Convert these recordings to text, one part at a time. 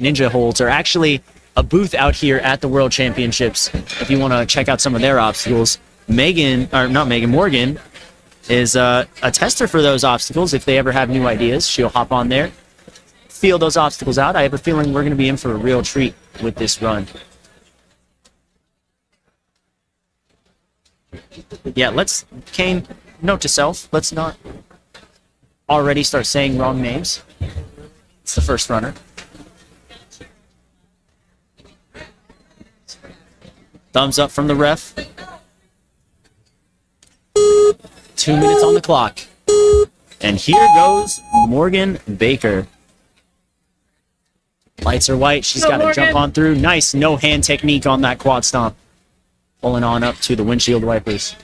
Ninja holds are actually a booth out here at the World Championships. If you want to check out some of their obstacles, Morgan is a tester for those obstacles. If they ever have new ideas, she'll hop on there, feel those obstacles out. I have a feeling we're going to be in for a real treat with this run. Yeah, Kane, note to self, let's not already start saying wrong names. It's the first runner. Thumbs up from the ref. 2 minutes on the clock. And here goes Morgan Baker. Lights are white. She's got to jump on through. Nice no-hand technique on that quad stomp. Pulling on up to the windshield wipers.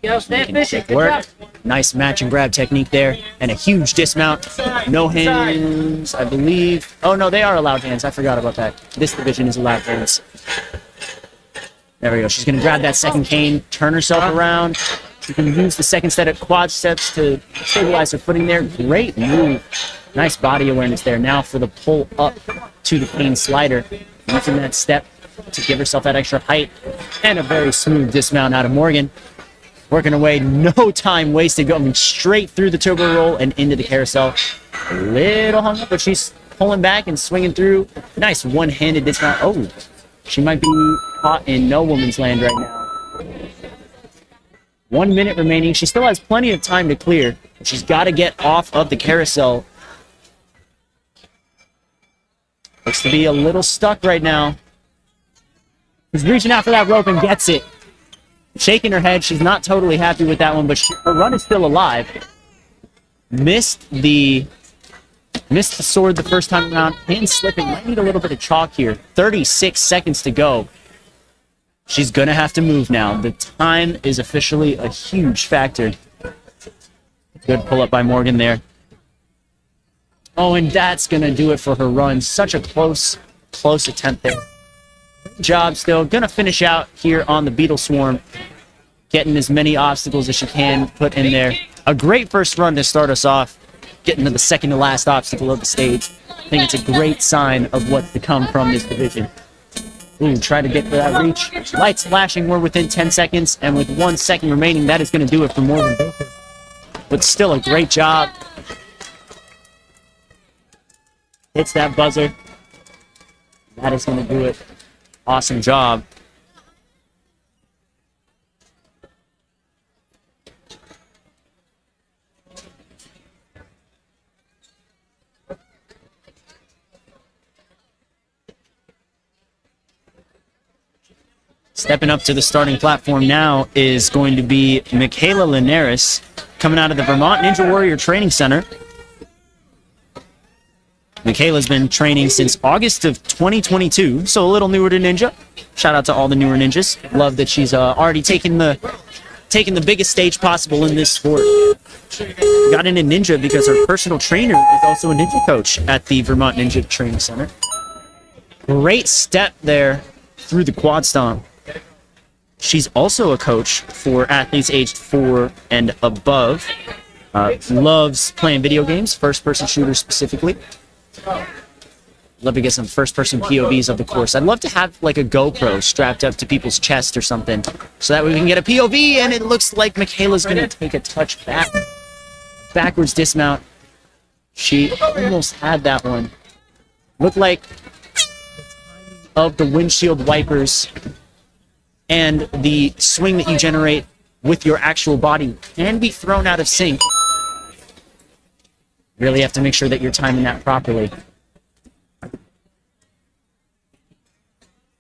Quick work. Nice match and grab technique there. And a huge dismount. No hands, I believe. Oh, no, they are allowed hands. I forgot about that. This division is allowed hands. There we go. She's going to grab that second cane, turn herself around. She can use the second set of quad steps to stabilize her footing there. Great move. Nice body awareness there. Now for the pull up to the cane slider. Using that step to give herself that extra height. And a very smooth dismount out of Morgan. Working away, no time wasted, going straight through the turbo roll and into the carousel. A little hung up, but she's pulling back and swinging through. Nice one-handed dismount. Oh, she might be caught in no woman's land right now. 1 minute remaining. She still has plenty of time to clear. She's got to get off of the carousel. Looks to be a little stuck right now. She's reaching out for that rope and gets it. Shaking her head. She's not totally happy with that one, but her run is still alive. Missed the sword the first time around. Hand slipping. Might need a little bit of chalk here. 36 seconds to go. She's going to have to move now. The time is officially a huge factor. Good pull-up by Morgan there. Oh, and that's going to do it for her run. Such a close attempt there. Good job still. Going to finish out here on the Beetle Swarm. Getting as many obstacles as she can put in there. A great first run to start us off. Getting to the second to last obstacle of the stage. I think it's a great sign of what's to come from this division. Ooh, try to get to that reach. Lights flashing. We're within 10 seconds. And with 1 second remaining, that is going to do it for Morgan Baker. But still a great job. Hits that buzzer. That is going to do it. Awesome job. Stepping up to the starting platform now is going to be Michaela Linares, coming out of the Vermont Ninja Warrior Training Center. Michaela's been training since August of 2022, so a little newer to Ninja. Shout out to all the newer ninjas. Love that she's already taking the biggest stage possible in this sport. Got into Ninja because her personal trainer is also a Ninja coach at the Vermont Ninja Training Center. Great step there through the quad stomp. She's also a coach for athletes aged 4 and above. Loves playing video games, first-person shooters specifically. Love to get some first-person POVs of the course. I'd love to have like a GoPro strapped up to people's chest or something, so that way we can get a POV, and it looks like Michaela's going to take a touch back. Backwards dismount. She almost had that one. Looked like of the windshield wipers and the swing that you generate with your actual body can be thrown out of sync. Really have to make sure that you're timing that properly.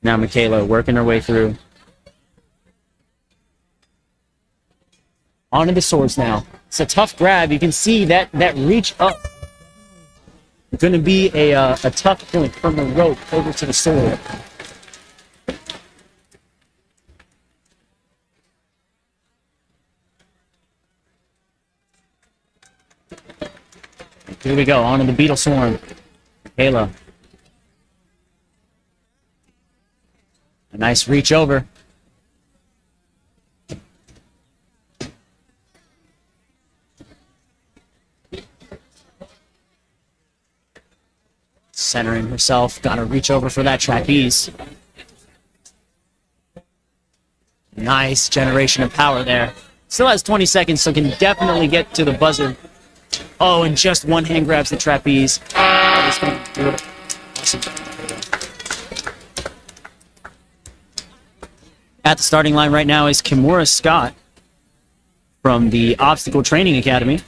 Now Michaela working her way through. Onto the swords now. It's a tough grab. You can see that reach up. It's going to be a tough point from the rope over to the sword. Here we go, onto the Beetle Swarm. Michaela. A nice reach over. Centering herself. Got to reach over for that trapeze. Nice generation of power there. Still has 20 seconds, so can definitely get to the buzzer. Oh, and just one hand grabs the trapeze. Awesome. At the starting line right now is Kimura Scott from the Obstacle Training Academy.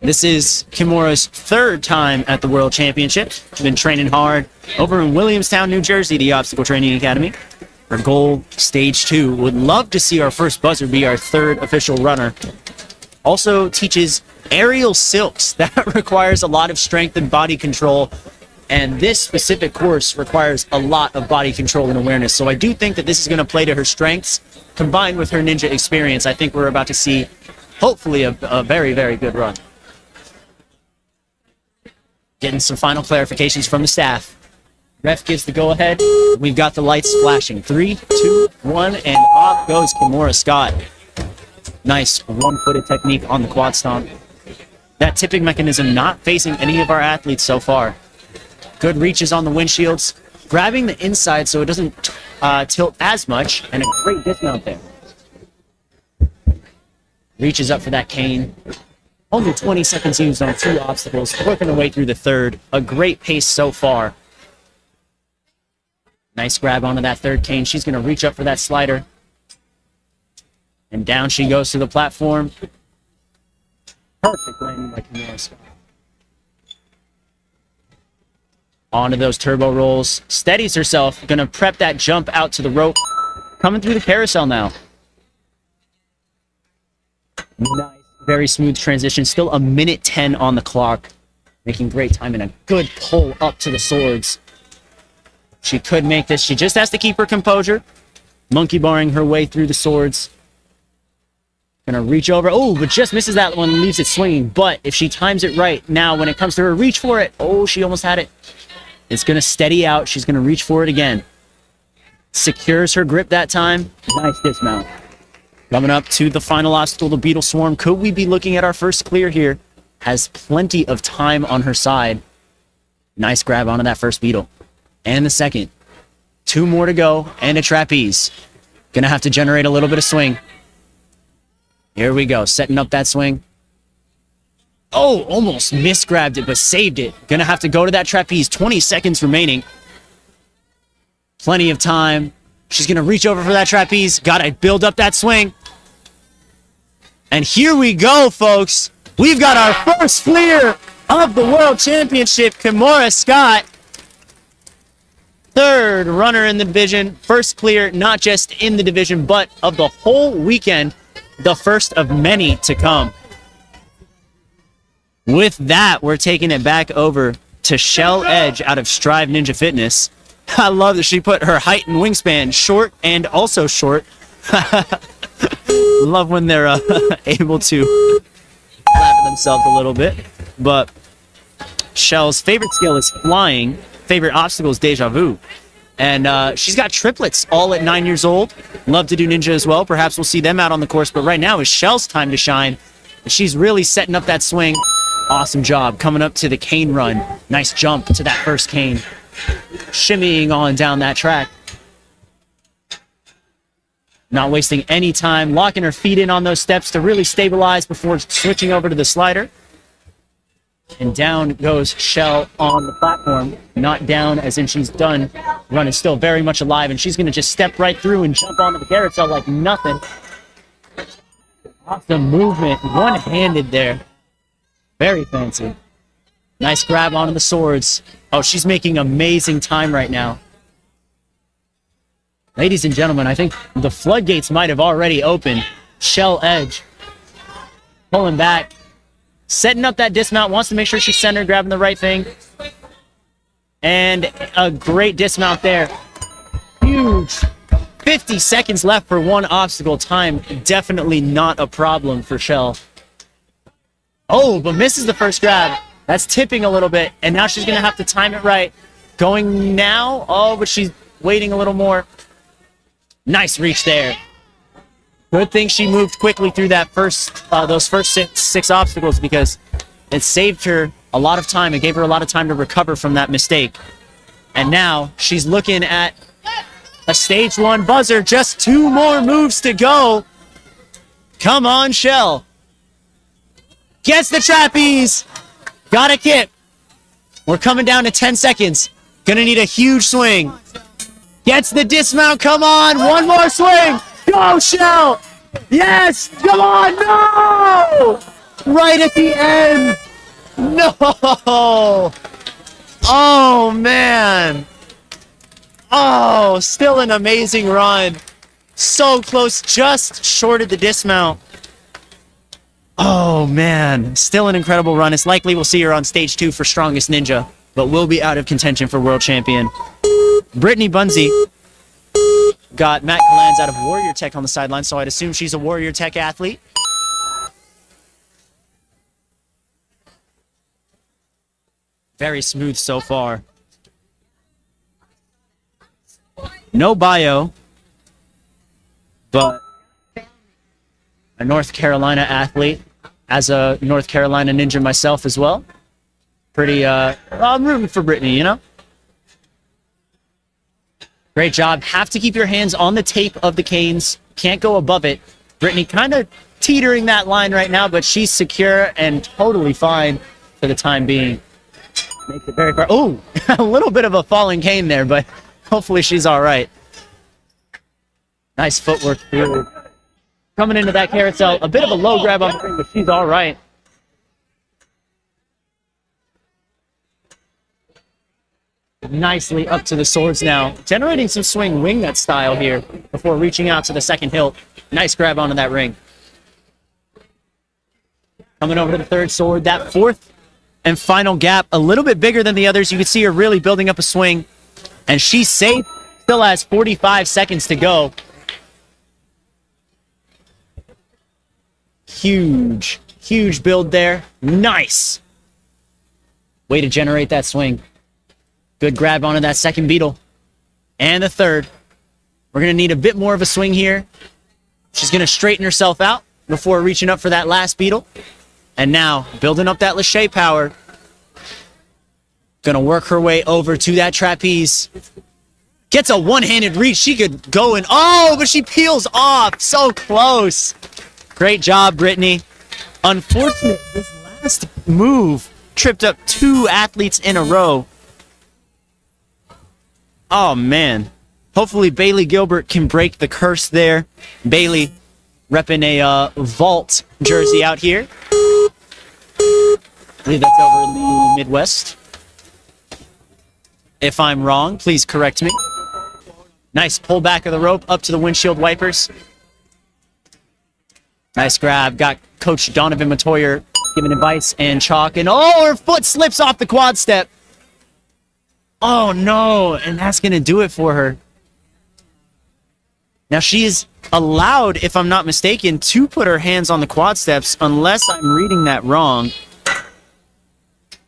This is Kimura's third time at the World Championships. She's been training hard over in Williamstown, New Jersey, the Obstacle Training Academy. Her goal, stage 2. Would love to see our first buzzer be our third official runner. Also teaches aerial silks. That requires a lot of strength and body control. And this specific course requires a lot of body control and awareness. So I do think that this is going to play to her strengths. Combined with her ninja experience, I think we're about to see, hopefully, a very, very good run. Getting some final clarifications from the staff. Ref gives the go-ahead. We've got the lights flashing. 3, 2, 1, and off goes Kimura Scott. Nice one-footed technique on the quad stomp. That tipping mechanism not facing any of our athletes so far. Good reaches on the windshields. Grabbing the inside so it doesn't tilt as much, and a great dismount there. Reaches up for that cane. Only 20 seconds used on 2 obstacles, working her way through the third. A great pace so far. Nice grab onto that third cane. She's going to reach up for that slider. And down she goes to the platform. Perfect landing by Kimura Scott. Onto those turbo rolls. Steadies herself. Going to prep that jump out to the rope. Coming through the carousel now. Nice. Very smooth transition. Still a minute 10 on the clock. Making great time and a good pull up to the swords. She could make this. She just has to keep her composure. Monkey barring her way through the swords. Gonna reach over. Oh, but just misses that one. Leaves it swinging. But if she times it right now when it comes to her reach for it. Oh, she almost had it. It's gonna steady out. She's gonna reach for it again. Secures her grip that time. Nice dismount. Coming up to the final obstacle, the Beetle Swarm. Could we be looking at our first clear here? Has plenty of time on her side. Nice grab onto that first Beetle. And the second. 2 more to go, and a trapeze. Gonna have to generate a little bit of swing. Here we go, setting up that swing. Oh, almost misgrabbed it, but saved it. Gonna have to go to that trapeze. 20 seconds remaining. Plenty of time. She's gonna reach over for that trapeze. Gotta build up that swing. And here we go, folks. We've got our first clear of the World Championship. Kimura Scott, third runner in the division. First clear, not just in the division, but of the whole weekend. The first of many to come. With that, we're taking it back over to Shell Edge out of Strive Ninja Fitness. I love that she put her height and wingspan short and also short. Love when they're able to laugh at themselves a little bit. But Shell's favorite skill is flying. Favorite obstacle is Deja Vu. And she's got triplets all at 9 years old. Love to do ninja as well. Perhaps we'll see them out on the course. But right now is Shell's time to shine. She's really setting up that swing. Awesome job. Coming up to the cane run. Nice jump to that first cane. Shimmying on down that track. Not wasting any time. Locking her feet in on those steps to really stabilize before switching over to the slider. And down goes Shell on the platform. Not down as in she's done. Run is still very much alive, and she's going to just step right through and jump onto the carousel like nothing. Awesome movement. One-handed there. Very fancy. Nice grab onto the swords. Oh, she's making amazing time right now. Ladies and gentlemen, I think the floodgates might have already opened. Shell Edge. Pulling back. Setting up that dismount. Wants to make sure she's centered, grabbing the right thing. And a great dismount there. Huge. 50 seconds left for one obstacle. Time definitely not a problem for Shell. Oh, but misses the first grab. That's tipping a little bit. And now she's going to have to time it right. Going now. Oh, but she's waiting a little more. Nice reach there. Good thing she moved quickly through that those first six obstacles, because it saved her a lot of time. It gave her a lot of time to recover from that mistake. And now she's looking at a stage 1 buzzer. Just 2 more moves to go. Come on, Shell. Gets the trapeze. Got a kip. We're coming down to 10 seconds. Gonna need a huge swing. Gets the dismount. Come on. One more swing. Go, Shell. Yes. Come on. No. Right at the end. No. Oh, man. Oh, still an amazing run. So close. Just short of the dismount. Oh, man. Still an incredible run. It's likely we'll see her on stage 2 for Strongest Ninja, but will be out of contention for World Champion. Brittany Bunsey got Matt Galans out of Warrior Tech on the sideline, so I'd assume she's a Warrior Tech athlete. Very smooth so far. No bio, but a North Carolina athlete. As a North Carolina Ninja myself as well. Pretty, I'm rooting for Brittany, you know? Great job. Have to keep your hands on the tape of the canes. Can't go above it. Brittany kind of teetering that line right now, but she's secure and totally fine for the time being. Makes it very far. Oh, a little bit of a falling cane there, but hopefully she's all right. Nice footwork through. Coming into that carousel, a bit of a low grab on the ring, but she's all right. Nicely up to the swords now. Generating some swing wing nut style here before reaching out to the second hilt. Nice grab onto that ring. Coming over to the third sword. That fourth and final gap, a little bit bigger than the others. You can see her really building up a swing. And she's safe. Still has 45 seconds to go. Huge, huge build there. Nice. Way to generate that swing. Good grab onto that second beetle. And the third. We're going to need a bit more of a swing here. She's going to straighten herself out before reaching up for that last beetle. And now, building up that Lachey power. Going to work her way over to that trapeze. Gets a one-handed reach. She could go in. Oh, but she peels off. So close. Great job, Brittany. Unfortunate, this last move tripped up 2 athletes in a row. Oh, man. Hopefully Bailey Gilbert can break the curse there. Bailey repping a Vault jersey out here. I believe that's over in the Midwest. If I'm wrong, please correct me. Nice pull back of the rope up to the windshield wipers. Nice grab. Got Coach Donovan Matoyer giving advice and chalk. And oh, her foot slips off the quad step. Oh, no. And that's going to do it for her. Now, she is allowed, if I'm not mistaken, to put her hands on the quad steps, unless I'm reading that wrong.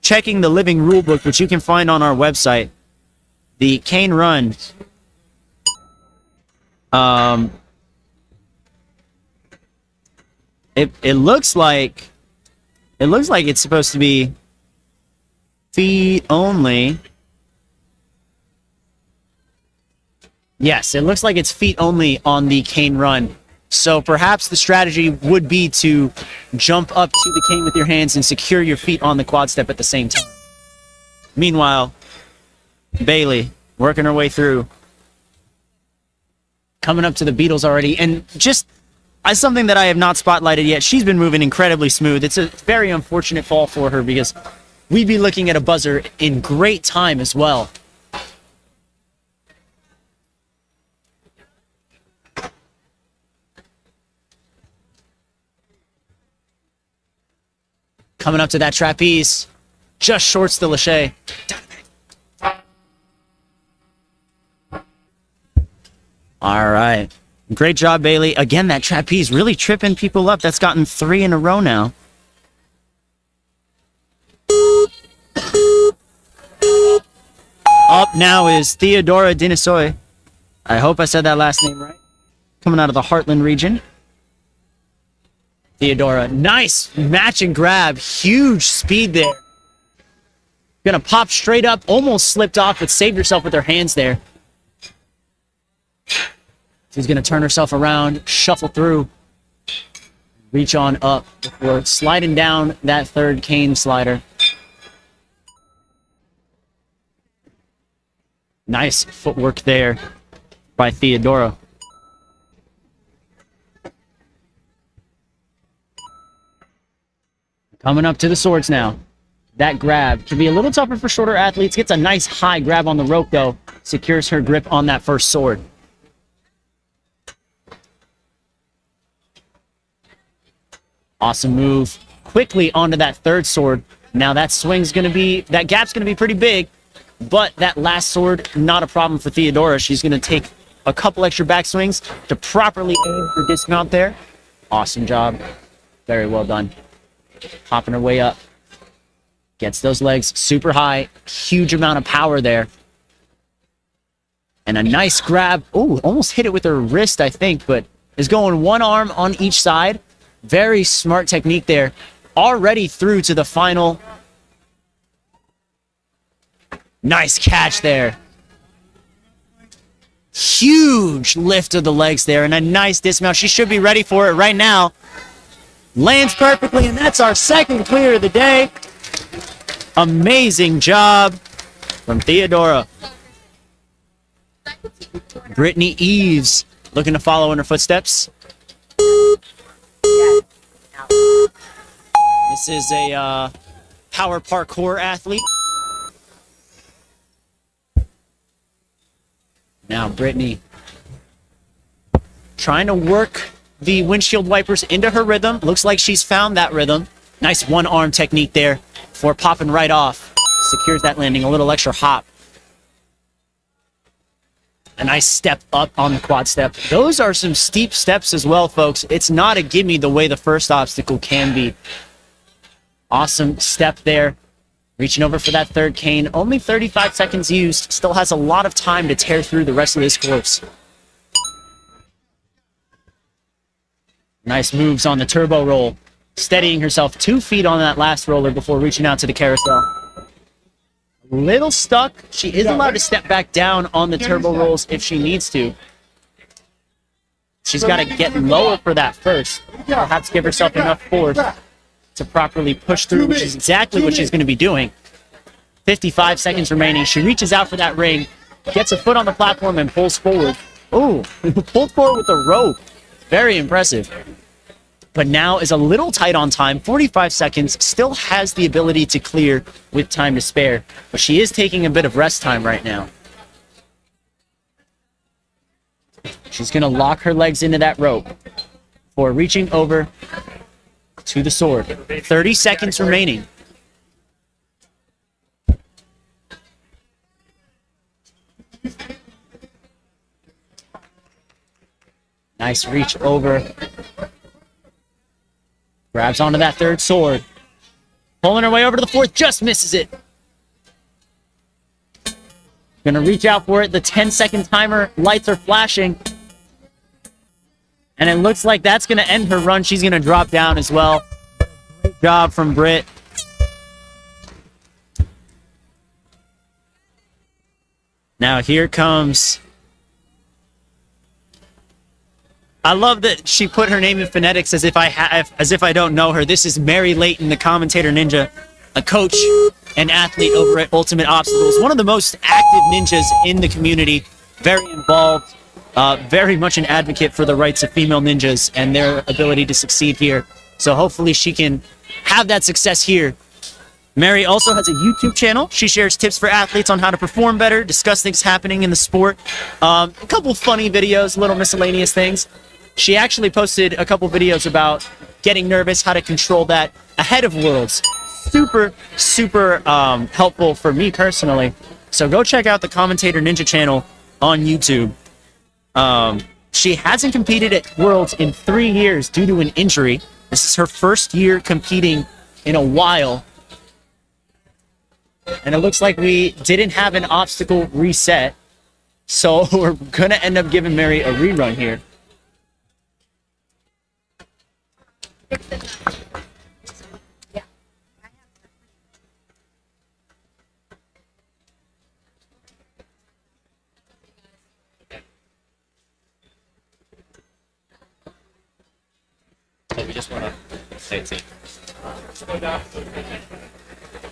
Checking the living rulebook, which you can find on our website. The cane run. It looks like it's supposed to be feet only. Yes, it looks like it's feet only on the cane run. So perhaps the strategy would be to jump up to the cane with your hands and secure your feet on the quad step at the same time. Meanwhile, Bailey working her way through. Coming up to the Beatles already. And just as something that I have not spotlighted yet, she's been moving incredibly smooth. It's a very unfortunate fall for her because we'd be looking at a buzzer in great time as well. Coming up to that trapeze. Just shorts the Lachey. All right. Great job, Bailey. Again, that trapeze really tripping people up. That's gotten 3 in a row now. Up now is Theodora Dinisoy. I hope I said that last name right. Coming out of the Heartland region. Theodora. Nice match and grab. Huge speed there. Gonna pop straight up. Almost slipped off, but saved herself with her hands there. She's gonna turn herself around, shuffle through, reach on up before sliding down that third cane slider. Nice footwork there by Theodora. Coming up to the swords now. That grab can be a little tougher for shorter athletes. Gets a nice high grab on the rope, though. Secures her grip on that first sword. Awesome move. Quickly onto that third sword. Now that that gap's gonna be pretty big, but that last sword, not a problem for Theodora. She's gonna take a couple extra back swings to properly aim her dismount there. Awesome job. Very well done. Popping her way up. Gets those legs super high. Huge amount of power there. And a nice grab. Oh, almost hit it with her wrist, I think, but is going one arm on each side. Very smart technique there. Already through to the final. Nice catch there. Huge lift of the legs there and a nice dismount. She should be ready for it right now. Lands perfectly, and that's our second clear of the day. Amazing job from Theodora. Brittany Eves looking to follow in her footsteps. This is a power parkour athlete. Now Brittany trying to work the windshield wipers into her rhythm. Looks like she's found that rhythm. Nice one-arm technique there for popping right off. Secures that landing, a little extra hop. A nice step up on the quad step. Those are some steep steps as well, folks. It's not a gimme the way the first obstacle can be. Awesome step there. Reaching over for that third cane. Only 35 seconds used. Still has a lot of time to tear through the rest of this course. Nice moves on the turbo roll. Steadying herself 2 feet on that last roller before reaching out to the carousel. A little stuck. She is allowed to step back down on the turbo rolls if she needs to. She's got to get lower for that first. Perhaps give herself enough force to properly push through, which is exactly what she's going to be doing. 55 seconds remaining. She reaches out for that ring, gets a foot on the platform, and pulls forward. Oh, pulled forward with a rope. Very impressive. But now is a little tight on time. 45 seconds. Still has the ability to clear with time to spare. But she is taking a bit of rest time right now. She's going to lock her legs into that rope before reaching over to the sword. 30 seconds remaining. Nice reach over. Grabs onto that third sword. Pulling her way over to the fourth, just misses it. Gonna reach out for it. The 10-second timer lights are flashing. And it looks like that's gonna end her run. She's gonna drop down as well. Great job from Britt. Now here comes... I love that she put her name in phonetics as if I don't know her. This is Mary Layton, the commentator ninja, a coach and athlete over at Ultimate Obstacles. One of the most active ninjas in the community. Very involved. Very much an advocate for the rights of female ninjas and their ability to succeed here. So hopefully she can have that success here. Mary also has a YouTube channel. She shares tips for athletes on how to perform better, discuss things happening in the sport. A couple funny videos, little miscellaneous things. She actually posted a couple videos about getting nervous, how to control that ahead of Worlds. Super, super helpful for me personally. So go check out the Commentator Ninja channel on YouTube. She hasn't competed at Worlds in 3 years due to an injury. This is her first year competing in a while. And it looks like we didn't have an obstacle reset. So we're going to end up giving Mary a rerun here. So we just want to say it.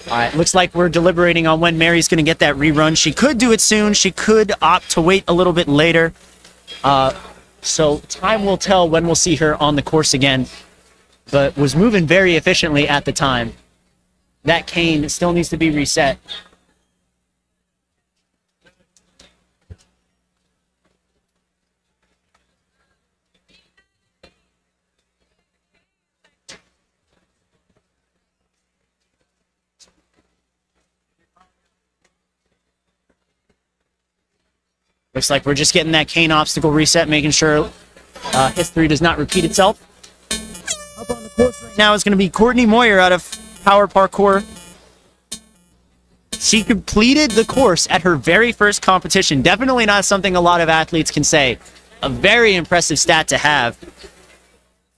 All right, looks like we're deliberating on when Mary's going to get that rerun. She could do it soon. She could opt to wait a little bit later. So time will tell when we'll see her on the course again. But was moving very efficiently at the time. That cane still needs to be reset. Looks like we're just getting that cane obstacle reset, making sure history does not repeat itself. Up on the course right now is going to be Courtney Moyer out of Power Parkour. She completed the course at her very first competition. Definitely not something a lot of athletes can say. A very impressive stat to have.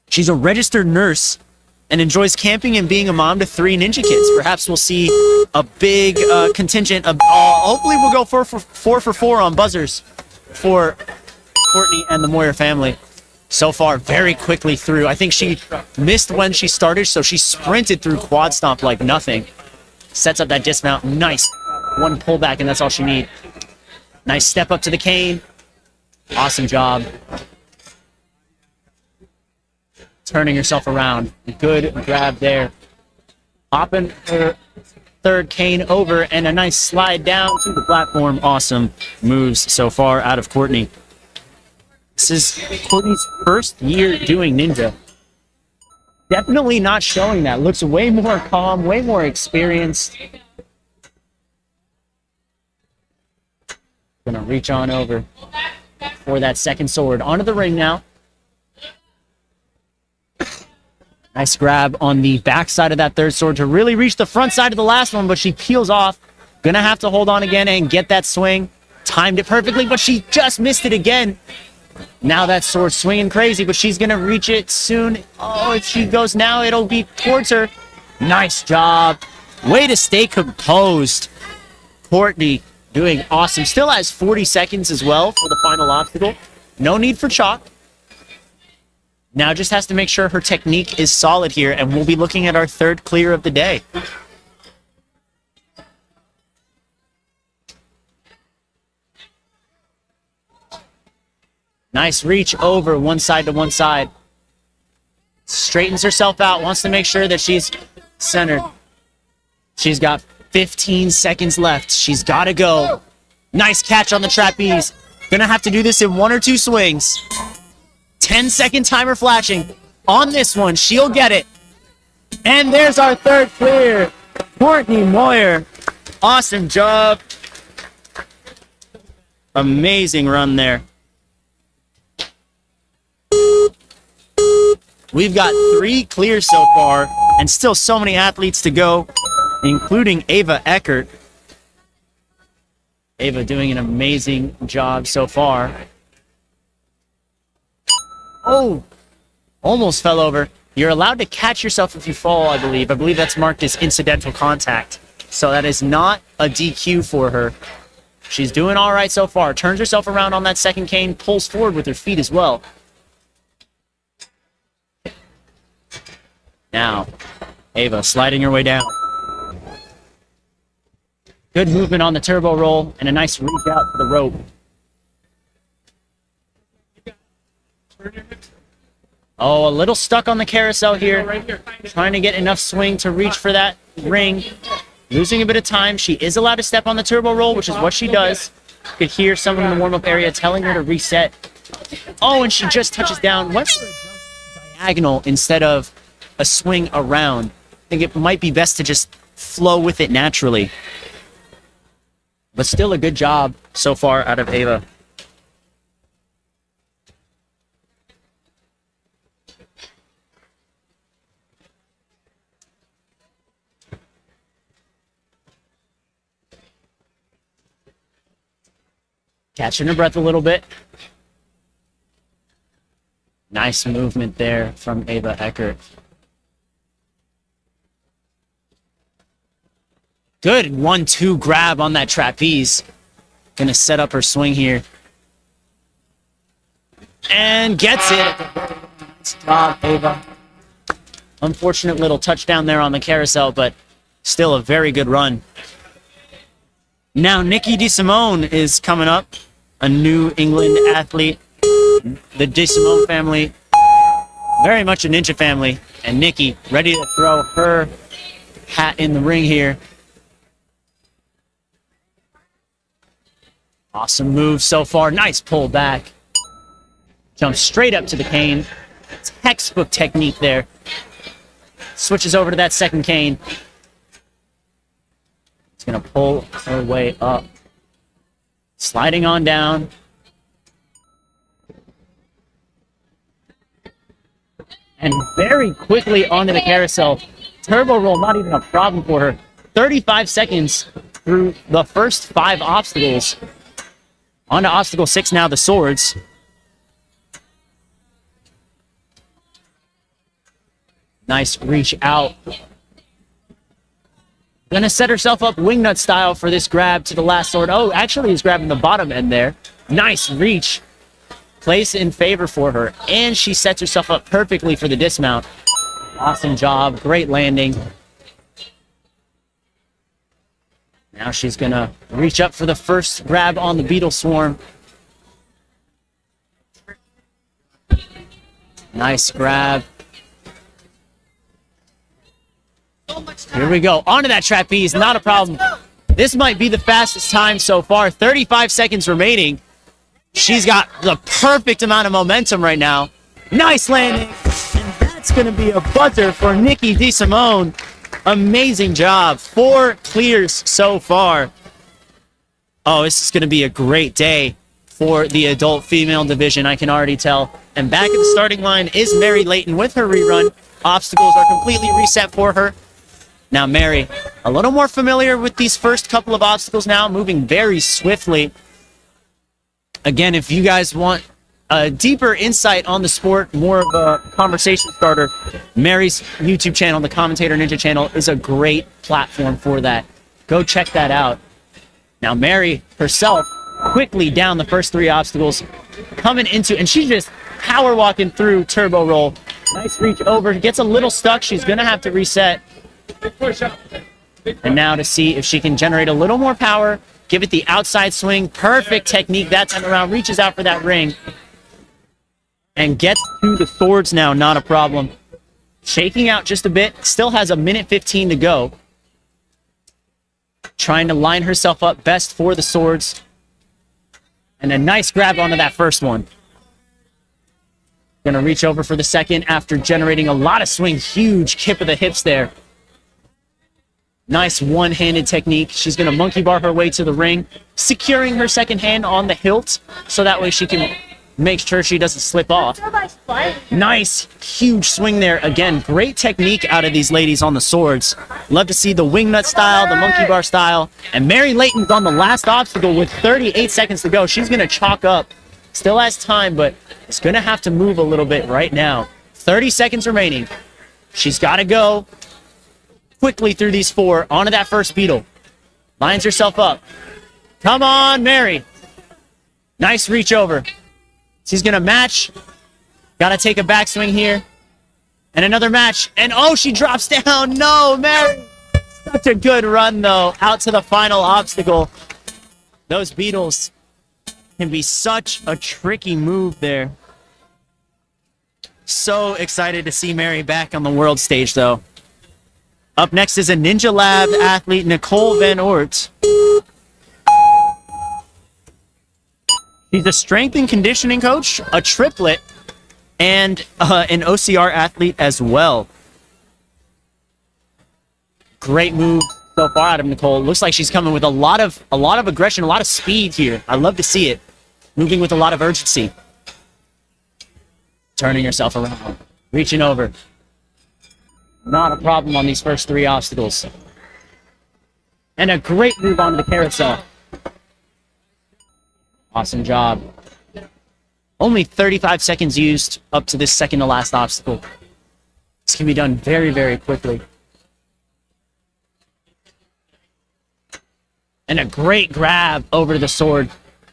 She's a registered nurse and enjoys camping and being a mom to 3 ninja kids. Perhaps we'll see a big contingent of... hopefully we'll go 4 for 4 on buzzers for Courtney and the Moyer family. So far, very quickly through. I think she missed when she started, so she sprinted through quad stomp like nothing. Sets up that dismount. Nice. 1 pullback, and that's all she needs. Nice step up to the cane. Awesome job. Turning herself around. Good grab there. Hopping her 3rd cane over, and a nice slide down to the platform. Awesome moves so far out of Courtney. This is Courtney's first year doing ninja. Definitely not showing that. Looks way more calm, way more experienced. Gonna reach on over for that 2nd sword. Onto the ring now. Nice grab on the backside of that 3rd sword to really reach the front side of the last one, but she peels off. Gonna have to hold on again and get that swing. Timed it perfectly, but she just missed it again. Now that sword's swinging crazy, but she's gonna reach it soon. Oh, if she goes now, it'll be towards her. Nice job. Way to stay composed. Courtney doing awesome. Still has 40 seconds as well for the final obstacle. No need for chalk. Now just has to make sure her technique is solid here, and we'll be looking at our 3rd clear of the day. Nice reach over one side to one side. Straightens herself out, wants to make sure that she's centered. She's got 15 seconds left. She's got to go. Nice catch on the trapeze. Gonna have to do this in 1 or 2 swings. 10-second timer flashing. On this one, she'll get it. And there's our 3rd clear. Courtney Moyer. Awesome job. Amazing run there. We've got 3 clears so far, and still so many athletes to go, including Ava Eckert. Ava doing an amazing job so far. Oh, almost fell over. You're allowed to catch yourself if you fall, I believe. I believe that's marked as incidental contact. So that is not a DQ for her. She's doing all right so far. Turns herself around on that 2nd cane, pulls forward with her feet as well. Now, Ava sliding her way down. Good movement on the turbo roll and a nice reach out to the rope. Oh, a little stuck on the carousel here. Trying to get enough swing to reach for that ring. Losing a bit of time. She is allowed to step on the turbo roll, which is what she does. You could hear someone in the warm-up area telling her to reset. Oh, and she just touches down. Went for a jump diagonal instead of a swing around. I think it might be best to just flow with it naturally. But still a good job so far out of Ava. Catching her breath a little bit. Nice movement there from Ava Eckert. Good 1-2 grab on that trapeze. Gonna set up her swing here. And gets it. Nice job, Ava. Unfortunate little touchdown there on the carousel, but still a very good run. Now Nikki DeSimone is coming up. A New England athlete. The DeSimone family. Very much a ninja family. And Nikki ready to throw her hat in the ring here. Awesome move so far. Nice pull back. Jumps straight up to the cane. Textbook technique there. Switches over to that second cane. It's going to pull her way up. Sliding on down. And very quickly onto the carousel. Turbo roll, not even a problem for her. 35 seconds through the first 5 obstacles. On to obstacle 6 now, the swords. Nice reach out. Gonna set herself up wingnut style for this grab to the last sword. Oh, actually he's grabbing the bottom end there. Nice reach. Place in favor for her. And she sets herself up perfectly for the dismount. Awesome job. Great landing. Now she's gonna reach up for the first grab on the beetle swarm. Nice grab. Here we go. Onto that trapeze. Not a problem. This might be the fastest time so far. 35 seconds remaining. She's got the perfect amount of momentum right now. Nice landing. And that's going to be a buzzer for Nikki DeSimone. Amazing job. 4 clears so far. Oh, this is going to be a great day for the adult female division, I can already tell. And back at the starting line is Mary Layton with her rerun. Obstacles are completely reset for her. Now Mary, a little more familiar with these first couple of obstacles now, moving very swiftly. Again, if you guys want a deeper insight on the sport, more of a conversation starter, Mary's YouTube channel, the Commentator Ninja channel, is a great platform for that. Go check that out. Now Mary herself, quickly down the first 3 obstacles, coming into, and she's just power walking through turbo roll. Nice reach over, gets a little stuck, she's gonna have to reset. And now to see if she can generate a little more power, give it the outside swing, perfect technique that time around, reaches out for that ring. And gets to the swords now, not a problem. Shaking out just a bit, still has a minute 15 to go. Trying to line herself up best for the swords. And a nice grab onto that first one. Gonna reach over for the second after generating a lot of swing. Huge kick of the hips there. Nice one-handed technique. She's gonna monkey bar her way to the ring, securing her second hand on the hilt, so that way she can make sure she doesn't slip off. Nice, huge swing there. Again, great technique out of these ladies on the swords. Love to see the wingnut style, the monkey bar style. And Mary Layton's on the last obstacle with 38 seconds to go. She's gonna chalk up. Still has time, but it's gonna have to move a little bit right now. 30 seconds remaining. She's gotta go quickly through these 4, onto that first beetle. Lines herself up. Come on, Mary. Nice reach over. She's gonna match. Gotta take a backswing here. And another match. And oh, she drops down. No, Mary. Such a good run, though. Out to the final obstacle. Those beetles can be such a tricky move there. So excited to see Mary back on the world stage, though. Up next is a Ninja Lab athlete, Nicole Van Oort. She's a strength and conditioning coach, a triplet, and an OCR athlete as well. Great move so far out of Nicole. Looks like she's coming with a lot of aggression, a lot of speed here. I love to see it. Moving with a lot of urgency. Turning herself around, reaching over. Not a problem on these first 3 obstacles. And a great move onto the carousel. Awesome job. Only 35 seconds used up to this second to last obstacle. This can be done very, very quickly. And a great grab over to the sword.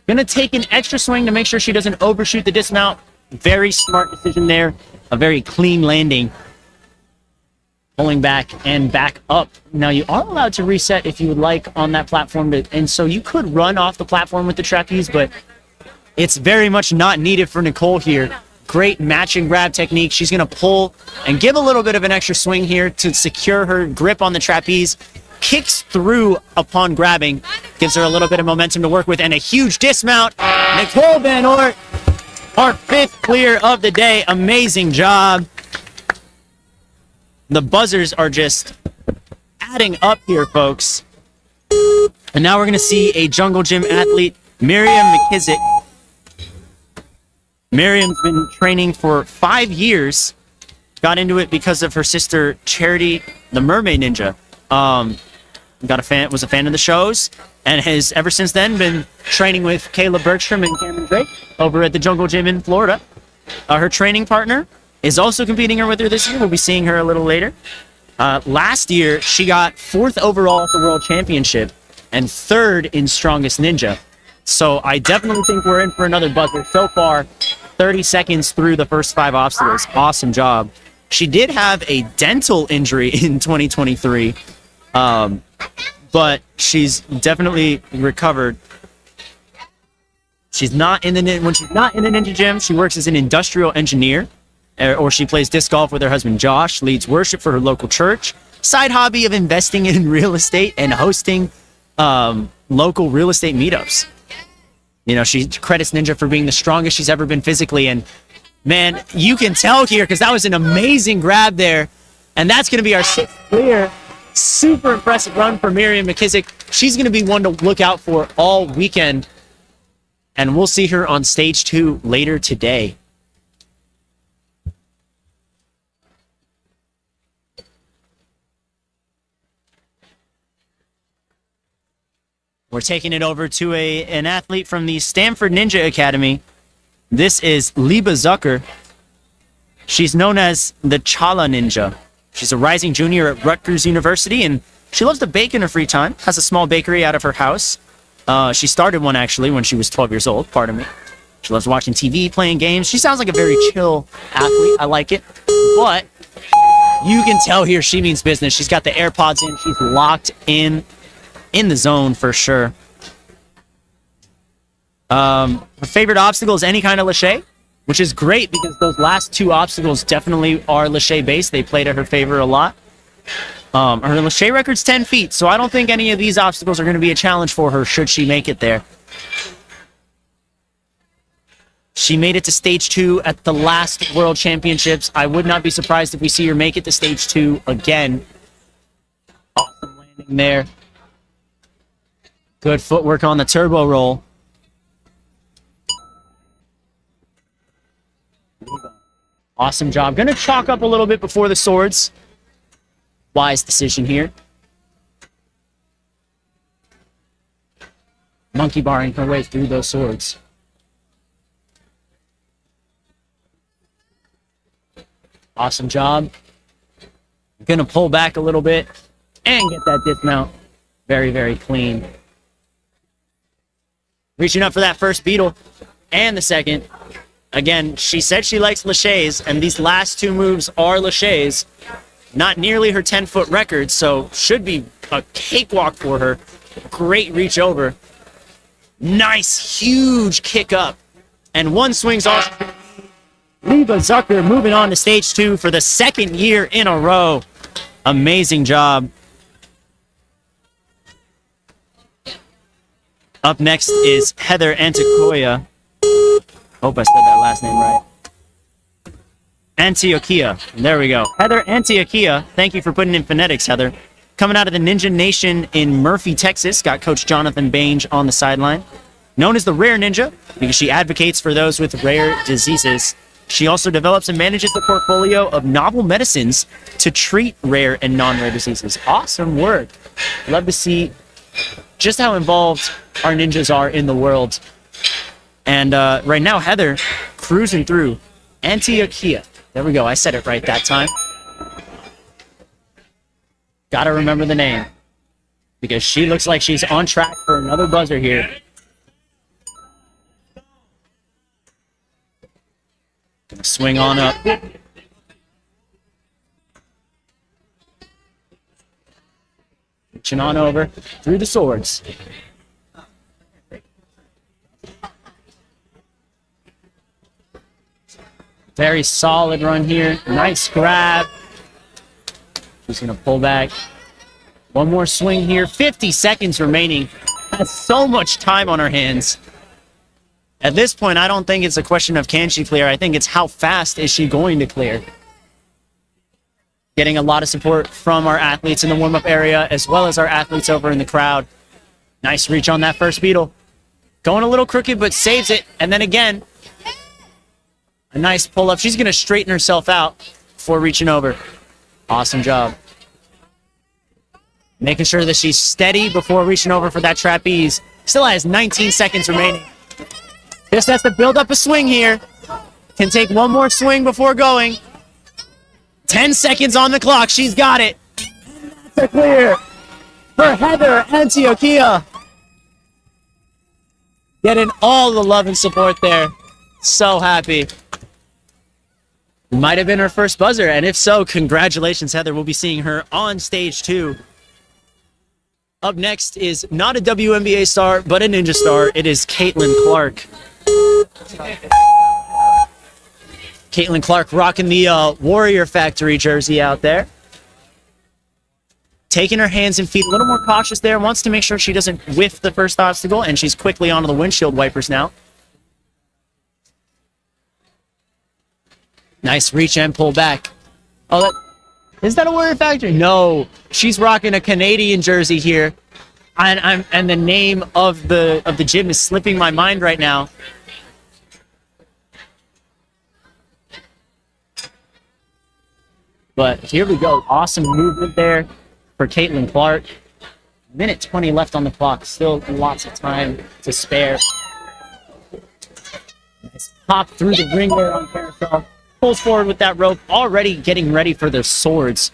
Gonna take an extra swing to make sure she doesn't overshoot the dismount. Very smart decision there. A very clean landing. Pulling back and back up. Now you are allowed to reset if you would like on that platform. And so you could run off the platform with the trapeze, but it's very much not needed for Nicole here. Great match and grab technique. She's gonna pull and give a little bit of an extra swing here to secure her grip on the trapeze. Kicks through upon grabbing. Gives her a little bit of momentum to work with and a huge dismount. Nicole Van Oort, our 5th clear of the day. Amazing job. The buzzers are just adding up here, folks. And now we're going to see a Jungle Gym athlete, Miriam McKissick. Miriam's been training for 5 years. Got into it because of her sister, Charity, the Mermaid Ninja. Was a fan of the shows, and has ever since then been training with Kayla Bergstrom and Cameron Drake over at the Jungle Gym in Florida. Her training partner is also competing with her this year. We'll be seeing her a little later. Last year, she got 4th overall at the World Championship and 3rd in Strongest Ninja. So I definitely think we're in for another buzzer. So far, 30 seconds through the first 5 obstacles. Awesome job. She did have a dental injury in 2023, but she's definitely recovered. When she's not in the Ninja Gym, she works as an industrial engineer, or she plays disc golf with her husband Josh, leads worship for her local church, side hobby of investing in real estate and hosting local real estate meetups. You know, she credits Ninja for being the strongest she's ever been physically, and man, you can tell here because that was an amazing grab there, and that's going to be our 6th clear. Super impressive run for Miriam McKissick. She's going to be one to look out for all weekend, and we'll see her on stage 2 later today. We're taking it over to an athlete from the Stanford Ninja Academy. This is Liba Zucker. She's known as the Chala Ninja. She's a rising junior at Rutgers University, and she loves to bake in her free time. Has a small bakery out of her house. She started one, actually, when she was 12 years old, pardon me. She loves watching TV, playing games. She sounds like a very chill athlete. I like it. But you can tell here she means business. She's got the AirPods in. She's locked in the zone for sure. Her favorite obstacle is any kind of lache, which is great because those last 2 obstacles definitely are lache based. They played at her favor a lot. Her lache record's 10 feet, so I don't think any of these obstacles are going to be a challenge for her should she make it there. She made it to stage 2 at the last World Championships. I would not be surprised if we see her make it to stage 2 again. Awesome landing there. Good footwork on the turbo roll. Awesome job. Gonna chalk up a little bit before the swords. Wise decision here. Monkey barring her way through those swords. Awesome job. Gonna pull back a little bit and get that dismount. Very, very clean. Reaching up for that first beetle and the second. Again, she said she likes laches, and these last 2 moves are laches. Not nearly her 10-foot record, so should be a cakewalk for her. Great reach over. Nice, huge kick up. And 1 swings off. Liba Zucker moving on to stage 2 for the 2nd year in a row. Amazing job. Up next is Heather Antioquia. Hope I said that last name right. Antioquia. There we go. Heather Antioquia. Thank you for putting in phonetics, Heather. Coming out of the Ninja Nation in Murphy, Texas. Got Coach Jonathan Bange on the sideline. Known as the Rare Ninja because she advocates for those with rare diseases. She also develops and manages the portfolio of novel medicines to treat rare and non-rare diseases. Awesome work. Love to see just how involved our ninjas are in the world. And right now, Heather cruising through Antioquia. There we go. I said it right that time. Gotta remember the name. because she looks like she's on track for another buzzer here. Gonna swing on up. Reaching on over through the swords. Very solid run here. Nice grab. She's going to pull back. One more swing here. 50 seconds remaining. Has so much time on her hands. At this point, I don't think it's a question of can she clear. I think it's how fast is she going to clear. Getting a lot of support from our athletes in the warm-up area as well as our athletes over in the crowd. Nice reach on that first beetle. Going a little crooked, but saves it. And then again, a nice pull-up. She's going to straighten herself out before reaching over. Awesome job. Making sure that she's steady before reaching over for that trapeze. Still has 19 seconds remaining. Just has to build up a swing here. Can take one more swing before going. 10 seconds on the clock. She's got it. That's a clear for Heather Antioquia. Getting all the love and support there. So happy. Might have been her first buzzer, and if so, congratulations, Heather. We'll be seeing her on stage 2. Up next is not a WNBA star, but a Ninja star. It is Caitlin Clark. Caitlin Clark rocking the Warrior Factory jersey out there. Taking her hands and feet a little more cautious there. Wants to make sure she doesn't whiff the first obstacle, and she's quickly onto the windshield wipers now. Nice reach and pull back. Oh, is that a Warrior Factory? No, she's rocking a Canadian jersey here, and the name of the gym is slipping my mind right now. But here we go. Awesome movement there for Caitlin Clark. Minute 20 left on the clock. Still lots of time to spare. Nice pop through the ring there on Carousel. Pulls forward with that rope. Already getting ready for the swords.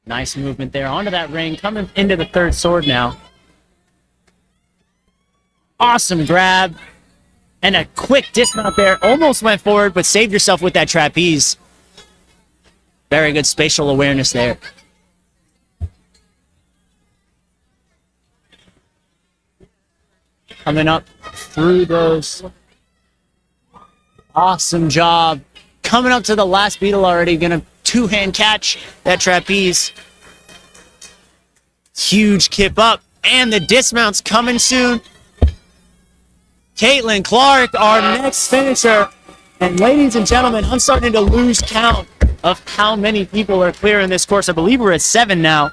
Nice movement there onto that ring. Coming into the third sword now. Awesome grab. And a quick dismount there. Almost went forward, but saved yourself with that trapeze. Very good spatial awareness there. Coming up through those. Awesome job. Coming up to the last beetle already. Gonna two-hand catch that trapeze. Huge kip up. And the dismount's coming soon. Caitlin Clark, our next finisher. And ladies and gentlemen, I'm starting to lose count of how many people are clearing this course. I believe we're at 7 now,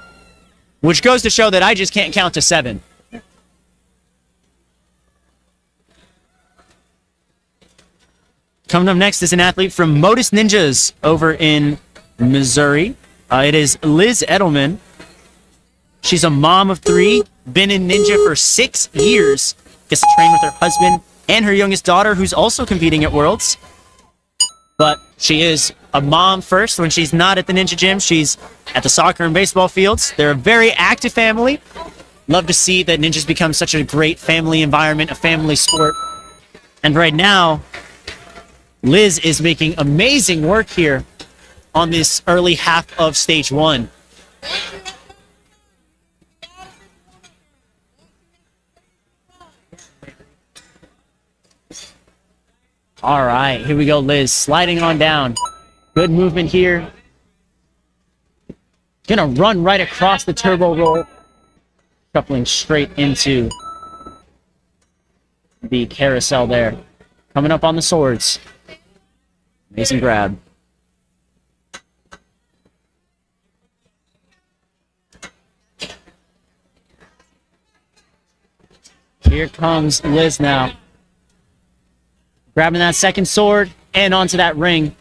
which goes to show that I just can't count to 7. Coming up next is an athlete from Modus Ninjas over in Missouri. It is Liz Edelman. She's a mom of 3, been in Ninja for 6 years. Gets to train with her husband and her youngest daughter, who's also competing at Worlds. But she is a mom first. When she's not at the Ninja gym, she's at the soccer and baseball fields. They're a very active family. Love to see that Ninjas become such a great family environment, a family sport. And right now, Liz is making amazing work here on this early half of stage 1. All right, here we go, Liz. Sliding on down. Good movement here. Gonna run right across the turbo roll. Shuffling straight into the carousel there. Coming up on the swords. Amazing grab. Here comes Liz now. Grabbing that second sword and onto that ring.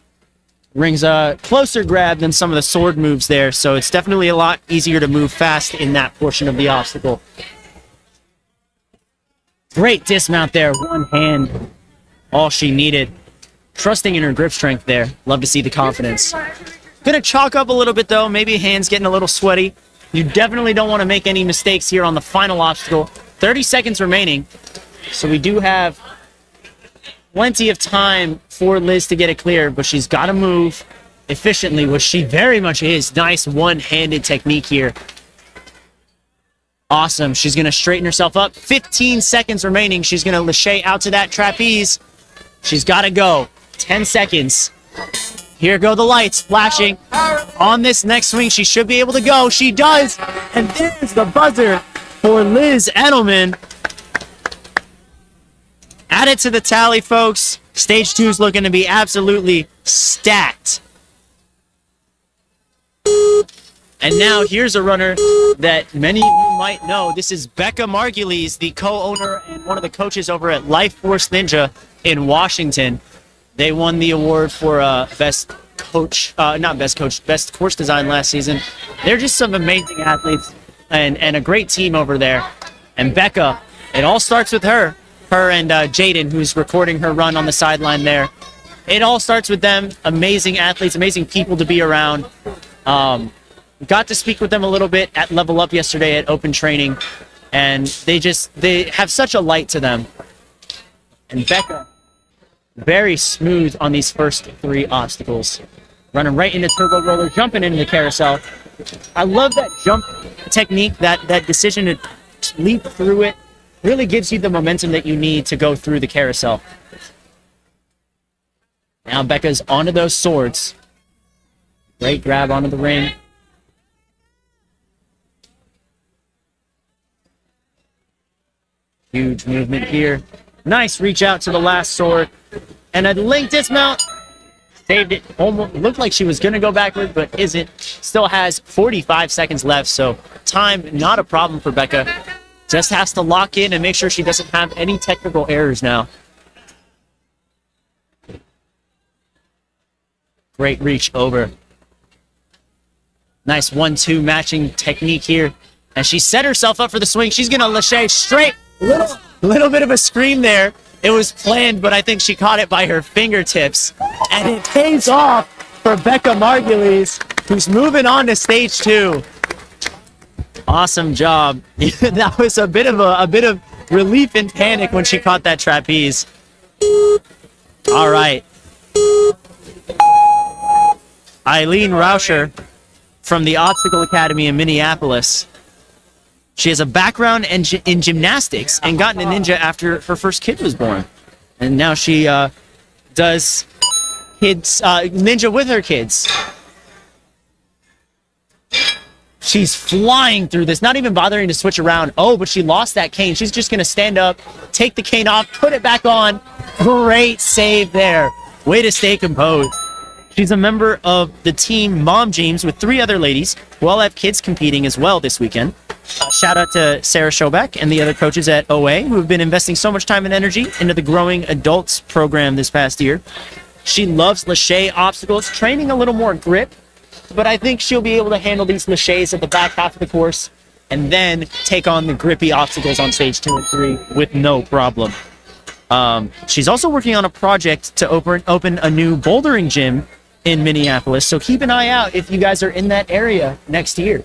Ring's a closer grab than some of the sword moves there, so it's definitely a lot easier to move fast in that portion of the obstacle. Great dismount there. One hand. All she needed. trusting in her grip strength there. Love to see the confidence. Gonna chalk up a little bit though. Maybe hands getting a little sweaty. You definitely don't want to make any mistakes here on the final obstacle. 30 seconds remaining. So we do have plenty of time for Liz to get it clear, but she's got to move efficiently, which she very much is. Nice one-handed technique here. Awesome. She's going to straighten herself up. 15 seconds remaining. She's going to lâché out to that trapeze. She's got to go. 10 seconds. Here go the lights flashing. On this next swing, she should be able to go. She does. And there's the buzzer for Liz Edelman. Add it to the tally, folks. Stage 2 is looking to be absolutely stacked. And now here's a runner that many of you might know. This is Becca Margulies, the co-owner and one of the coaches over at Life Force Ninja in Washington. They won the award for best coach, best course design last season. They're just some amazing athletes and a great team over there. And Becca, it all starts with her and Jaden, who's recording her run on the sideline there. It all starts with them. Amazing athletes, amazing people to be around. Got to speak with them a little bit at Level Up yesterday at Open Training, and they have such a light to them. And Becca, very smooth on these first 3 obstacles. Running right into turbo roller, jumping into the carousel. I love that jump technique, that decision to leap through it. Really gives you the momentum that you need to go through the carousel. Now Becca's onto those swords. Great grab onto the ring. Huge movement here. Nice reach out to the last sword. And a link dismount. Saved it. Almost looked like she was going to go backward, but isn't. Still has 45 seconds left, so time not a problem for Becca. Just has to lock in and make sure she doesn't have any technical errors now. Great reach over. Nice 1-2 matching technique here. And she set herself up for the swing. She's going to lâché straight. Little bit of a scream there. It was planned, but I think she caught it by her fingertips. And it pays off for Becca Margulies, who's moving on to stage 2. Awesome job. That was a bit of relief and panic when she caught that trapeze. All right. Eileen Rauscher from the Obstacle Academy in Minneapolis. She has a background in gymnastics and got into ninja after her first kid was born. And now she does ninja with her kids. She's flying through this, not even bothering to switch around. Oh, but she lost that cane. She's just going to stand up, take the cane off, put it back on. Great save there. Way to stay composed. She's a member of the team Mom Jeans with 3 other ladies who all have kids competing as well this weekend. Shout out to Sarah Schobeck and the other coaches at OA who have been investing so much time and energy into the Growing Adults program this past year. She loves lâché obstacles, training a little more grip, but I think she'll be able to handle these lâchés at the back half of the course and then take on the grippy obstacles on stage 2 and 3 with no problem. She's also working on a project to open a new bouldering gym in Minneapolis, so keep an eye out if you guys are in that area next year.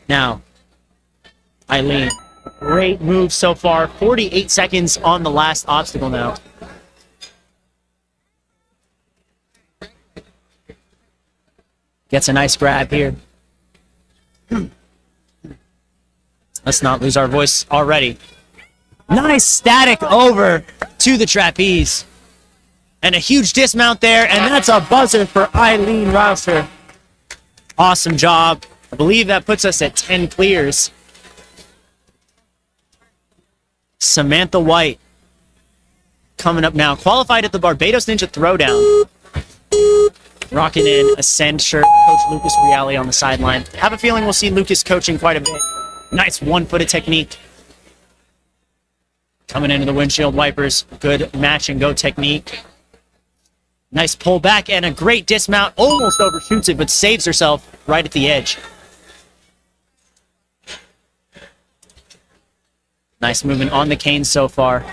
Now, Eileen, great move so far. 48 seconds on the last obstacle now. Gets a nice grab here. Let's not lose our voice already. Nice static over to the trapeze. And a huge dismount there, and that's a buzzer for Eileen Rauscher. Awesome job. I believe that puts us at 10 clears. Samantha White coming up now. Qualified at the Barbados Ninja Throwdown. Rocking in Ascend shirt. Coach Lucas Reale on the sideline. Have a feeling we'll see Lucas coaching quite a bit. Nice one-footed technique. Coming into the windshield wipers. Good match and go technique. Nice pull back and a great dismount. Almost overshoots it, but saves herself right at the edge. Nice movement on the cane so far.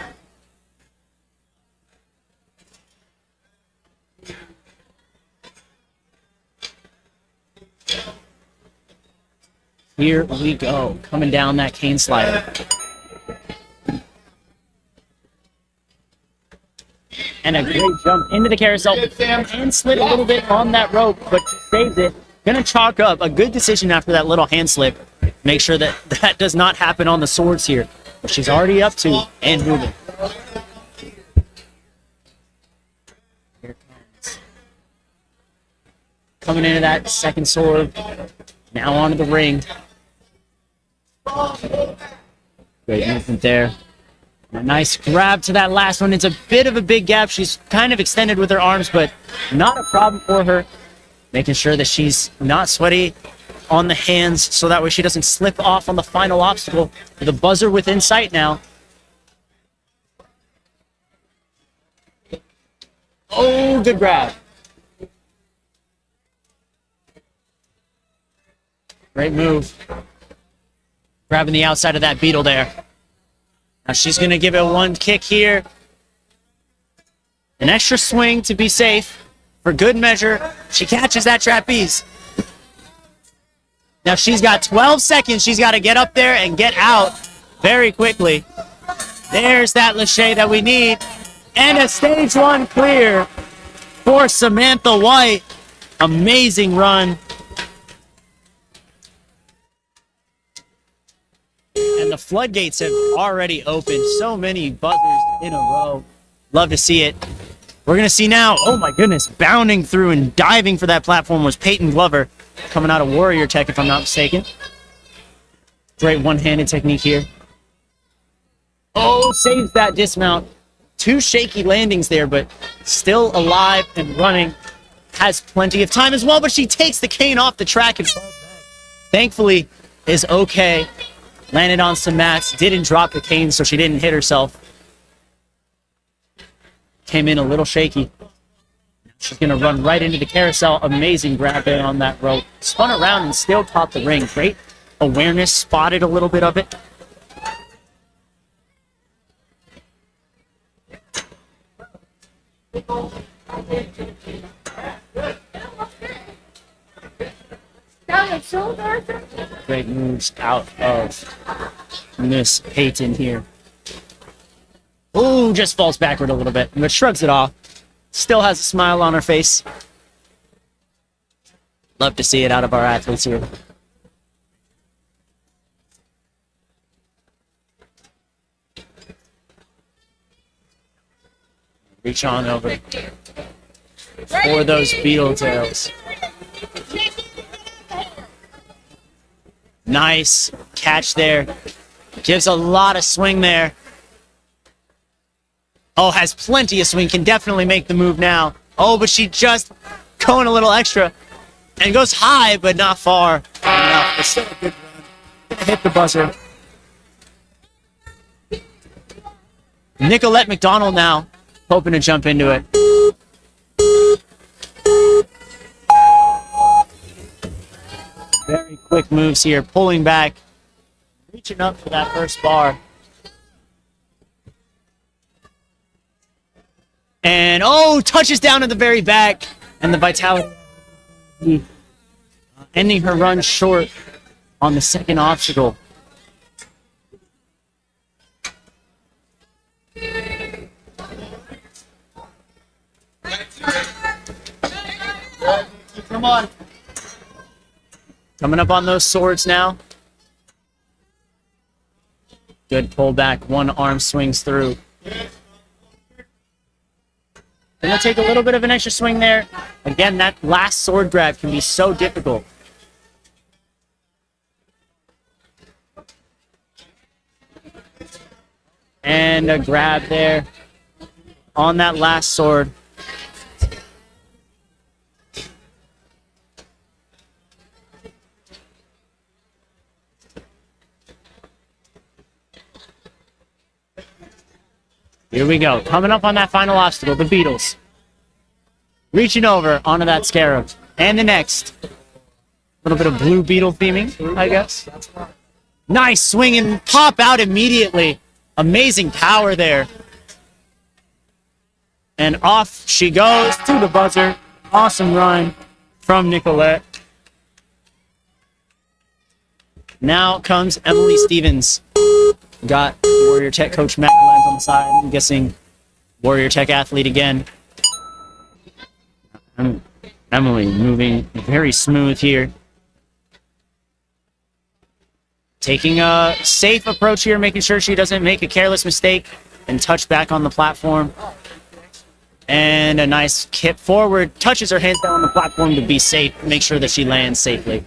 Here we go. Coming down that cane slider. And a great jump into the carousel and slid a little bit on that rope, but she saves it. Gonna chalk up a good decision after that little hand slip. Make sure that that does not happen on the swords here. But she's already up to and moving. Here it comes. Coming into that second sword. Now onto the ring. Great movement there. A nice grab to that last one. It's a bit of a big gap. She's kind of extended with her arms, but not a problem for her. Making sure that she's not sweaty on the hands so that way she doesn't slip off on the final obstacle. The buzzer within sight now. Oh, good grab. Great move. Grabbing the outside of that beetle there. Now she's going to give it one kick here. An extra swing to be safe. For good measure, she catches that trapeze. Now she's got 12 seconds. She's got to get up there and get out very quickly. There's that lache that we need. And a stage 1 clear for Samantha White. Amazing run. And the floodgates have already opened. So many buzzers in a row. Love to see it. We're going to see now, oh my goodness, bounding through and diving for that platform was Peyton Glover, coming out of Warrior Tech, if I'm not mistaken. Great one-handed technique here. Oh, saves that dismount. 2 shaky landings there, but still alive and running. Has plenty of time as well, but she takes the cane off the track and thankfully is okay. Landed on some mats, didn't drop the cane, so she didn't hit herself. Came in a little shaky. She's going to run right into the carousel. Amazing grab there on that rope. Spun around and still caught the ring. Great awareness, spotted a little bit of it. Great moves out of Miss Peyton here. Ooh, just falls backward a little bit, but shrugs it off. Still has a smile on her face. Love to see it out of our athletes here. Reach on over for those beetle tails. Nice catch there. Gives a lot of swing there. Oh, has plenty of swing. Can definitely make the move now. Oh, but she just going a little extra. And goes high, but not far enough. But still a good run. Hit the buzzer. Nicolette McDonald now. Hoping to jump into it. Very quick moves here. Pulling back. Reaching up for that first bar. And, oh, touches down at the very back. And the Vitality ending her run short on the second obstacle. Come on. Coming up on those swords now. Good pullback. One arm swings through. Gonna take a little bit of an extra swing there. Again, that last sword grab can be so difficult. And a grab there on that last sword. Here we go. Coming up on that final obstacle, the Beatles. Reaching over onto that Scarab. And the next. A little bit of blue beetle theming, I guess. Nice swing and pop out immediately. Amazing power there. And off she goes to the buzzer. Awesome run from Nicolette. Now comes Emily Stevens. Got Warrior Tech coach Matt Lenz on the side. I'm guessing Warrior Tech athlete again. Emily moving very smooth here. Taking a safe approach here, making sure she doesn't make a careless mistake and touch back on the platform. And a nice kip forward. Touches her hands down on the platform to be safe. Make sure that she lands safely.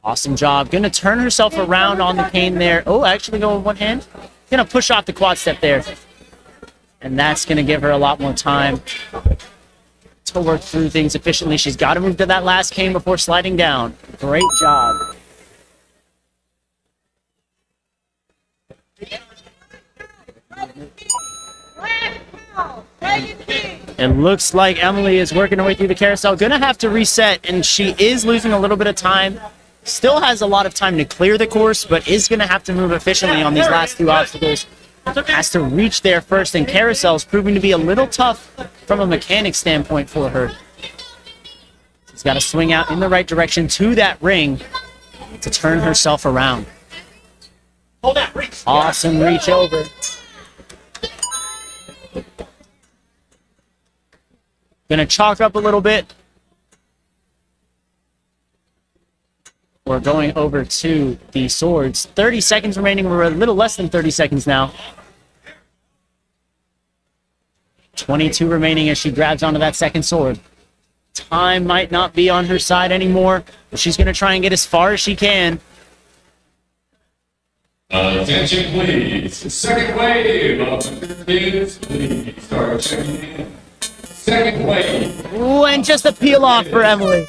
Awesome job. Gonna turn herself around on the cane there. Oh, actually go with one hand. Gonna push off the quad step there. And that's gonna give her a lot more time to work through things efficiently. She's got to move to that last cane before sliding down. Great job. It looks like Emily is working her way through the carousel. Gonna have to reset, and she is losing a little bit of time. Still has a lot of time to clear the course, but is gonna have to move efficiently on these last two obstacles. Has to reach there first, and carousel's proving to be a little tough from a mechanic standpoint for her. She's got to swing out in the right direction to that ring to turn herself around. Awesome reach over. Gonna chalk up a little bit. We're going over to the swords. 30 seconds remaining. We're a little less than 30 seconds now. 22 remaining as she grabs onto that second sword. Time might not be on her side anymore, but she's going to try and get as far as she can. Attention, please. Second wave of kids, please start checking in. Second wave. Ooh, and just a peel off for Emily.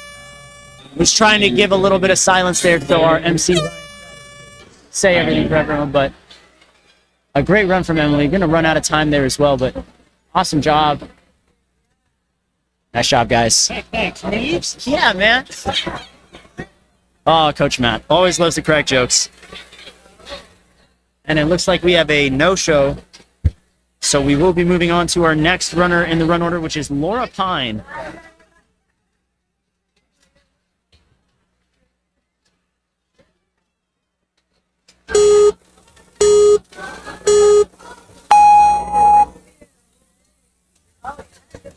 Was trying to give a little bit of silence there so our MC say everything for everyone, but a great run from Emily. Gonna run out of time there as well, but awesome job. Nice job, guys. Thanks. Yeah, man. Oh, Coach Matt. Always loves to crack jokes. And it looks like we have a no-show, so we will be moving on to our next runner in the run order, which is Laura Pine.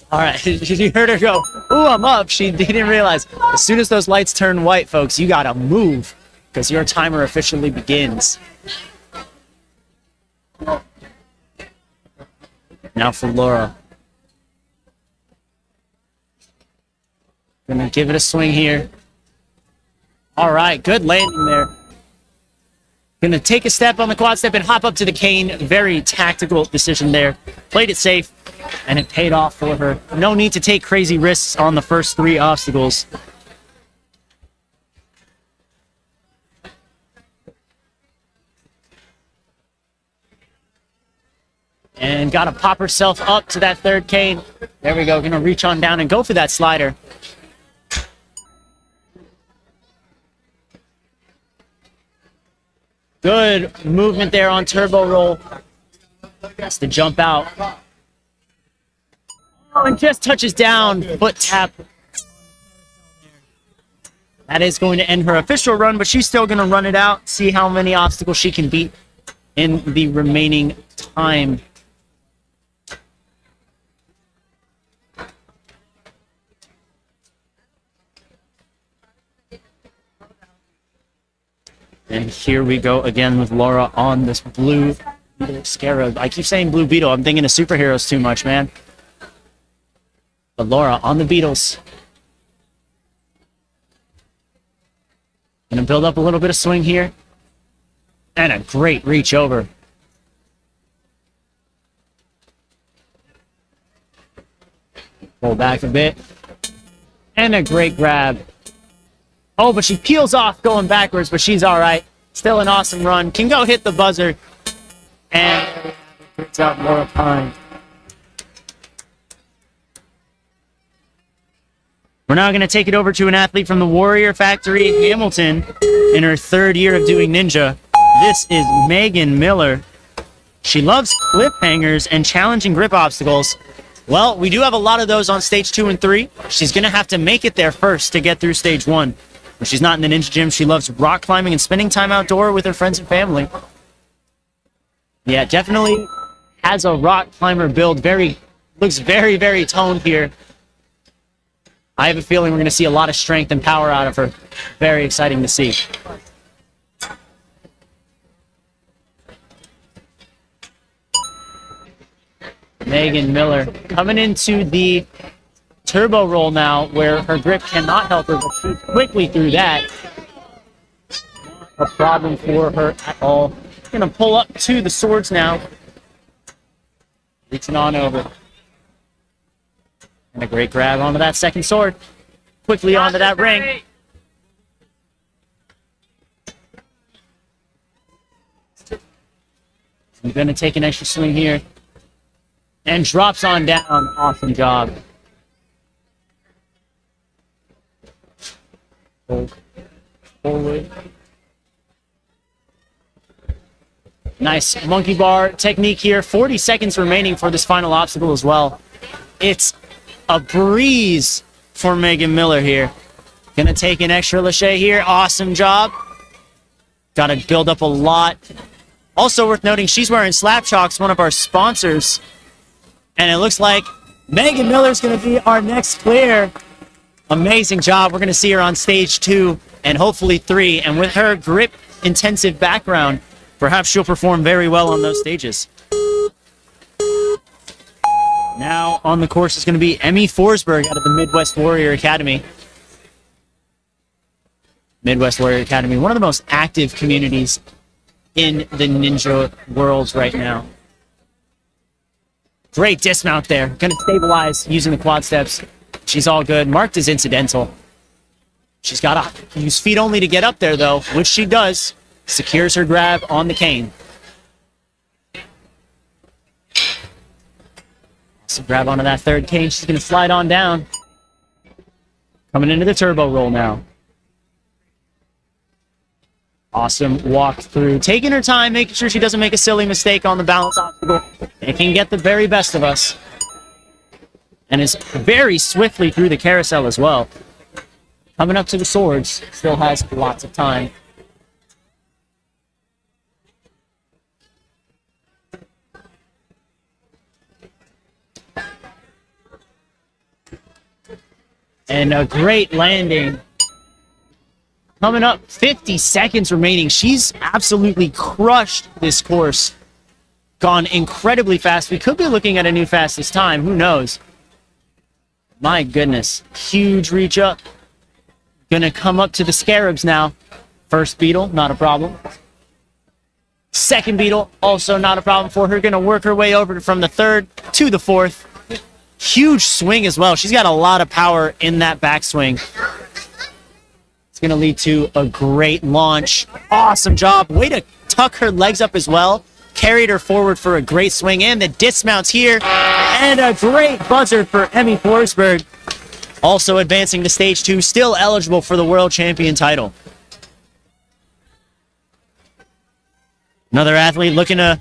All right, you heard her go, ooh, I'm up. She didn't realize. As soon as those lights turn white, folks, you gotta move because your timer officially begins. Now for Laura. Gonna give it a swing here. All right, good landing there. Gonna take a step on the quad step and hop up to the cane. Very tactical decision there. Played it safe, and it paid off for her. No need to take crazy risks on the first three obstacles. And gotta pop herself up to that third cane. There we go, gonna reach on down and go for that slider. Good movement there on turbo roll. Has to jump out. Oh, and just touches down, foot tap. That is going to end her official run, but she's still going to run it out, see how many obstacles she can beat in the remaining time. And here we go again with Laura on this blue Scarab. I keep saying Blue Beetle. I'm thinking of superheroes too much, man. But Laura on the Beetles. Gonna build up a little bit of swing here. And a great reach over. Pull back a bit. And a great grab. Oh, but she peels off going backwards, but she's all right. Still an awesome run. Can go hit the buzzer. And it's out Laura Pine. We're now going to take it over to an athlete from the Warrior Factory, Hamilton, in her third year of doing Ninja. This is Megan Miller. She loves cliffhangers and challenging grip obstacles. Well, we do have a lot of those on stage 2 and 3. She's going to have to make it there first to get through stage 1. When she's not in the ninja gym, she loves rock climbing and spending time outdoor with her friends and family. Yeah, definitely has a rock climber build. Looks very, very toned here. I have a feeling we're going to see a lot of strength and power out of her. Very exciting to see. Megan Miller coming into the turbo roll now, where her grip cannot help her, but she's quickly through that. Not a problem for her at all. Gonna pull up to the swords now. Reaching on over. And a great grab onto that second sword. Quickly onto that ring. I'm gonna take an extra swing here. And drops on down. Awesome job. Forward. Nice monkey bar technique here. 40 seconds remaining for this final obstacle as well. It's a breeze for Megan Miller here. Gonna take an extra lache here. Awesome job. Gotta build up a lot. Also worth noting, she's wearing Slapchalks, one of our sponsors. And it looks like Megan Miller's going to be our next clear. Amazing job. We're going to see her on stage 2 and hopefully 3. And with her grip-intensive background, perhaps she'll perform very well on those stages. Now on the course is going to be Emmy Forsberg out of the Midwest Warrior Academy. Midwest Warrior Academy, one of the most active communities in the ninja world right now. Great dismount there. Gonna stabilize using the quad steps. She's all good. Marked as incidental. She's got to use feet only to get up there, though, which she does. Secures her grab on the cane. So grab onto that third cane. She's gonna slide on down. Coming into the turbo roll now. Awesome walk through. Taking her time, making sure she doesn't make a silly mistake on the balance obstacle. It can get the very best of us. And is very swiftly through the carousel as well. Coming up to the swords. Still has lots of time. And a great landing. Coming up, 50 seconds remaining. She's absolutely crushed this course. Gone incredibly fast. We could be looking at a new fastest time. Who knows? My goodness. Huge reach up. Gonna come up to the scarabs now. First beetle, not a problem. Second beetle, also not a problem for her. Gonna work her way over from the third to the fourth. Huge swing as well. She's got a lot of power in that backswing. It's going to lead to a great launch. Awesome job. Way to tuck her legs up as well. Carried her forward for a great swing. And the dismounts here. And a great buzzer for Emmy Forsberg. Also advancing to stage 2. Still eligible for the world champion title. Another athlete looking to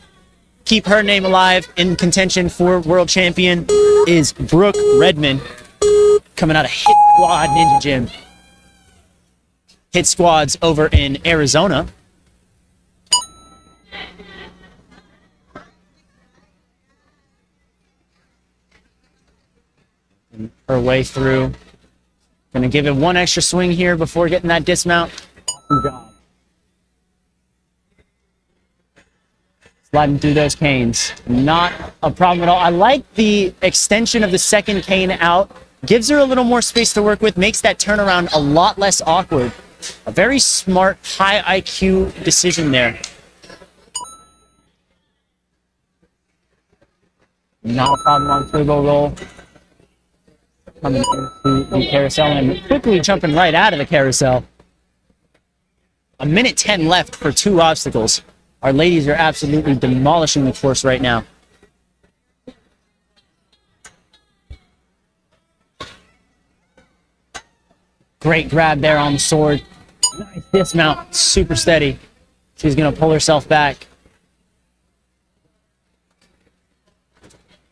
keep her name alive in contention for world champion is Brooke Redmond. Coming out of Hit Squad Ninja Gym. Hit Squads over in Arizona. And her way through. Gonna give it one extra swing here before getting that dismount. Awesome job. Sliding through those canes. Not a problem at all. I like the extension of the second cane out. Gives her a little more space to work with. Makes that turnaround a lot less awkward. A very smart, high IQ decision there. Not a problem on turbo roll. Coming into the carousel and quickly jumping right out of the carousel. 1:10 left for 2 obstacles. Our ladies are absolutely demolishing the course right now. Great grab there on the sword. Nice dismount. Super steady. She's going to pull herself back.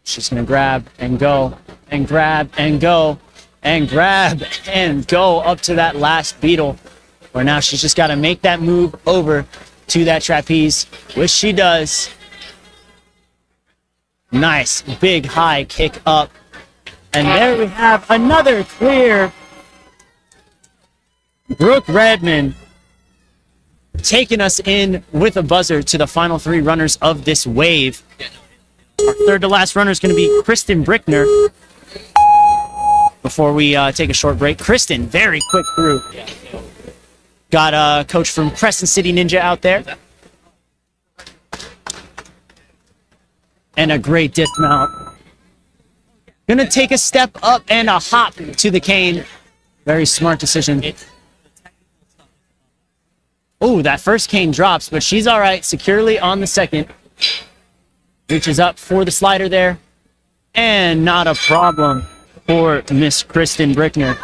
She's going to grab and go and grab and go and grab and go up to that last beetle, where now she's just got to make that move over to that trapeze, which she does. Nice big high kick up. And there we have another clear. Brooke Redmond taking us in with a buzzer to the final 3 runners of this wave. Our third to last runner is going to be Kristen Brickner. Before we take a short break, Kristen, very quick through. Got a coach from Crescent City Ninja out there. And a great dismount. Gonna take a step up and a hop to the cane. Very smart decision. Oh, that first cane drops, but she's all right. Securely on the second. Reaches up for the slider there. And not a problem for Miss Kristen Brickner.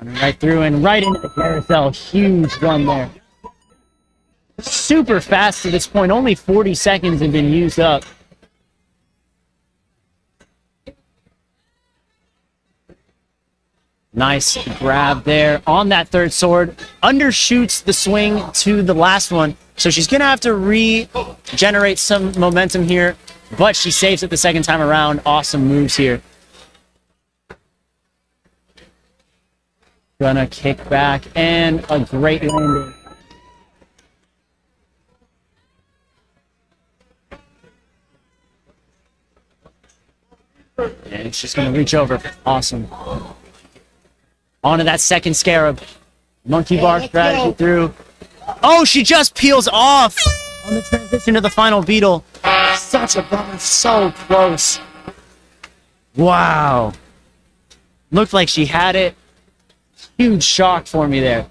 Running right through and right into the carousel. Huge run there. Super fast to this point. Only 40 seconds have been used up. Nice grab there on that third sword. Undershoots the swing to the last one. So she's going to have to regenerate some momentum here, but she saves it the second time around. Awesome moves here. Gonna kick back and a great landing. And she's going to reach over. Awesome. Onto that second scarab. Monkey bar strategy through. Oh, she just peels off on the transition to the final beetle. Such a bummer. So close. Wow. Looked like she had it. Huge shock for me there.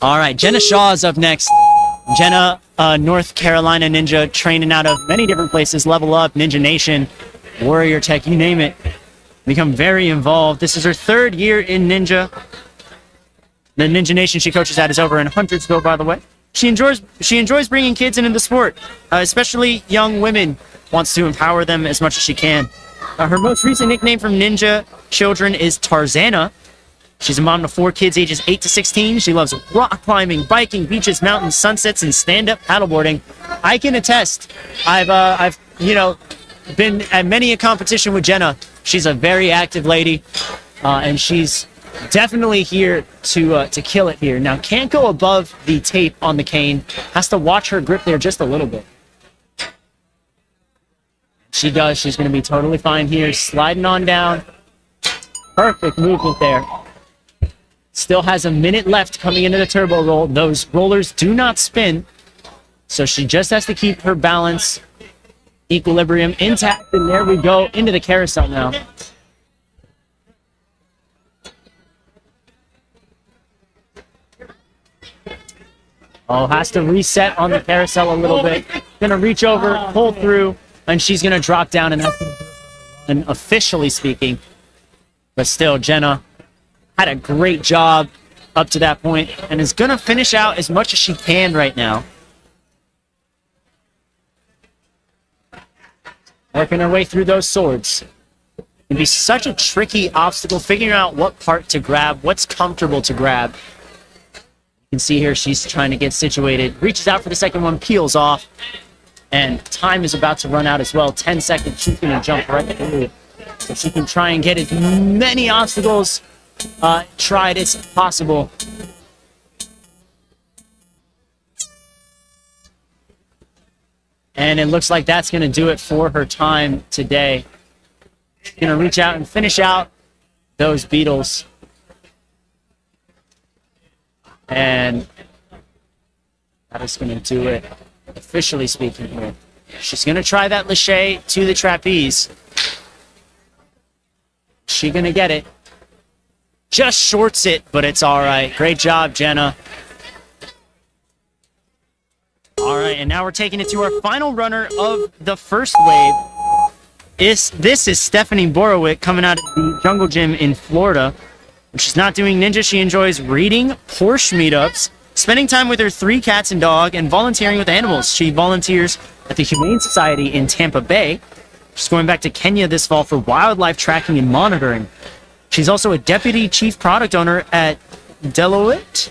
All right, Jenna Shaw is up next. Jenna, North Carolina Ninja, training out of many different places. Level Up, Ninja Nation, Warrior Tech, you name it. Become very involved. This is her 3rd year in Ninja. The Ninja Nation she coaches at is over in Huntersville, by the way. She enjoys bringing kids into the sport, especially young women. Wants to empower them as much as she can. Her most recent nickname from Ninja children is Tarzana. She's a mom to 4 kids ages 8 to 16. She loves rock climbing, biking, beaches, mountains, sunsets, and stand-up paddleboarding. I can attest. I've been at many a competition with Jenna. She's a very active lady, and she's definitely here to kill it here. Now, can't go above the tape on the cane. Has to watch her grip there just a little bit. She does. She's going to be totally fine here. Sliding on down. Perfect movement there. Still has a minute left coming into the turbo roll. Those rollers do not spin. So she just has to keep her balance, equilibrium intact. And there we go into the carousel now. Oh, has to reset on the carousel a little bit. Gonna reach over, pull through, and she's gonna drop down, and that's and officially speaking. But still, Jenna had a great job up to that point and is gonna finish out as much as she can right now. Working her way through those swords. It'd be such a tricky obstacle, figuring out what part to grab, what's comfortable to grab. You can see here she's trying to get situated. Reaches out for the second one, peels off. And time is about to run out as well. 10 seconds, she's going to jump right through. So she can try and get as many obstacles tried as possible. And it looks like that's going to do it for her time today. She's going to reach out and finish out those beetles. And that is going to do it, officially speaking here. She's going to try that lache to the trapeze. She going to get it. Just shorts it, but it's all right. Great job, Jenna. All right, and now we're taking it to our final runner of the first wave. This is Stephanie Borowick coming out of the Jungle Gym in Florida. When she's not doing ninja, she enjoys reading Porsche meetups, spending time with her 3 cats and dog, and volunteering with animals. She volunteers at the Humane Society in Tampa Bay. She's going back to Kenya this fall for wildlife tracking and monitoring. She's also a deputy chief product owner at Deloitte,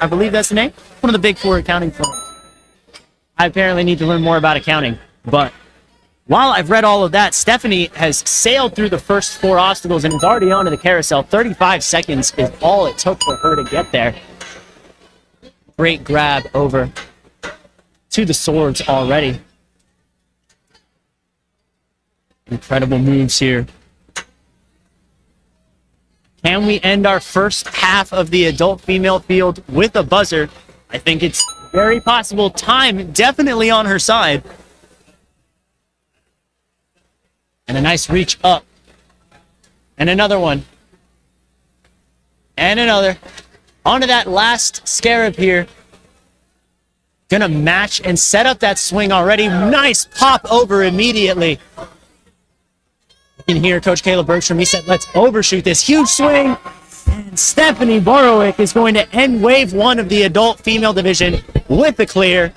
I believe that's the name, one of the big 4 accounting firms. I apparently need to learn more about accounting, but while I've read all of that, Stephanie has sailed through the first 4 obstacles and is already onto the carousel. 35 seconds is all it took for her to get there. Great grab over to the swords already. Incredible moves here. Can we end our first half of the adult female field with a buzzer? I think it's very possible. Time definitely on her side. And a nice reach up. And another one. And another. Onto that last scarab here. Gonna match and set up that swing already. Nice pop over immediately. You can hear Coach Caleb Bergstrom. He said, let's overshoot this huge swing. And Stephanie Borowick is going to end wave 1 of the adult female division with the clear.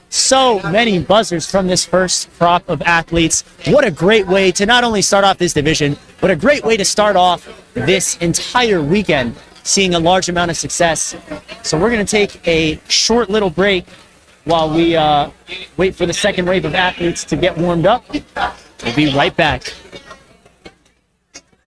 So many buzzers from this first crop of athletes. What a great way to not only start off this division, but a great way to start off this entire weekend, seeing a large amount of success. So we're going to take a short little break while we wait for the second wave of athletes to get warmed up. We'll be right back.